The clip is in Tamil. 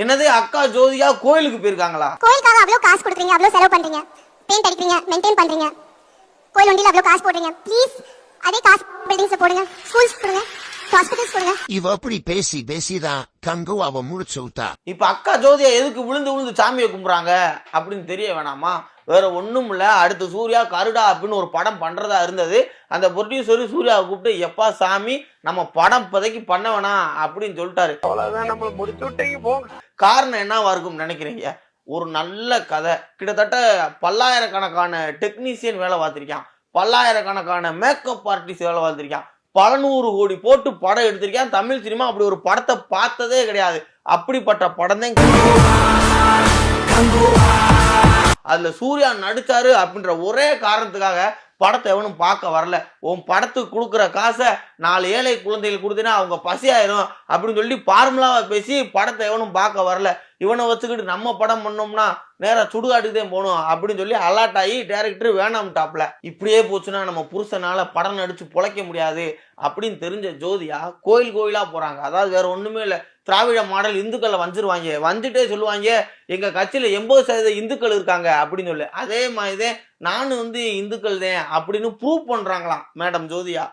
என்னது அக்கா ஜோதியா கோயிலுக்கு போயிருக்காங்களா? கோயிலுக்காக அவ்வளவு காசு கொடுக்குறீங்க, அவ்வளவு செலவு பண்றீங்க, பெயிண்ட் அடிக்கிறீங்க, மெயின்டைன் பண்றீங்க, கோயில் வண்டியில அவ்வளவு காசு போடுறீங்க. ப்ளீஸ் அதே காசு பில்டிங்ஸ் போடுங்க, ஸ்கூல்ஸ் போடுங்க, ஹாஸ்பிடல்ஸ் போடுங்க. இவ அப்படி பேசிதான் கங்கு அவ முடிச்சு விட்டா. இப்ப அக்கா ஜோதியா எதுக்கு விழுந்து விழுந்து சாமியை கும்பிடுறாங்க அப்படின்னு தெரிய வேணாமா? வேற ஒண்ணும் இல்ல, அடுத்து சூர்யா கருடா அப்படின்னு ஒரு படம் பண்றதா இருந்தது. அந்த ப்ரொடியூசர் சூர்யாவை கூப்பிட்டு எப்பா சாமி நம்ம படம் இப்போதைக்கு பண்ண வேணாம் அப்படின்னு சொல்லிட்டாரு. காரணம் என்னவா இருக்கும் நினைக்கிறீங்க? ஒரு நல்ல கதை, கிட்டத்தட்ட பல்லாயிரக்கணக்கான டெக்னீசியன் வேலை பார்த்திருக்கான், பல்லாயிரக்கணக்கான மேக்கப் ஆர்டிஸ்ட் வேலை பார்த்திருக்கான், பல 100 கோடி போட்டு படம் எடுத்திருக்கான். தமிழ் சினிமா அப்படி ஒரு படத்தை பார்த்ததே கிடையாது. அப்படிப்பட்ட படம் தான் அதுல சூர்யா நடிச்சாரு அப்படின்ற ஒரே காரணத்துக்காக படத்தை எவனும் பார்க்க வரல. உன் படத்துக்கு கொடுக்குற காசை 4 ஏழை குழந்தைகள் கொடுத்தீங்கன்னா அவங்க பசியாயிரும் அப்படின்னு சொல்லி ஃபார்முலாவை பேசி படத்தை எவனும் பார்க்க வரல. இவனை வச்சுக்கிட்டு நம்ம படம் பண்ணோம்னா நேரா சுடுகாட்டுக்கு தான் போகணும் அப்படின்னு சொல்லி அலர்ட் ஆகி டைரக்டர் வேணாம்ட்டாப்ல. இப்படியே போச்சுன்னா நம்ம புருஷனால படம் நடிச்சு பொழைக்க முடியாது அப்படின்னு தெரிஞ்ச ஜோதியா கோயில் கோயிலா போறாங்க. அதாவது வேற ஒண்ணுமே இல்லை, திராவிட மாடல் இந்துக்களை வந்துருவாங்க, வந்துட்டே சொல்லுவாங்க எங்க கட்சியில 80% இந்துக்கள் இருக்காங்க அப்படின்னு சொல்லு. அதே மாதிரிதான் நானும் இந்துக்கள் தான் அப்படின்னு ப்ரூவ் பண்றாங்களாம் மேடம் ஜோதியா.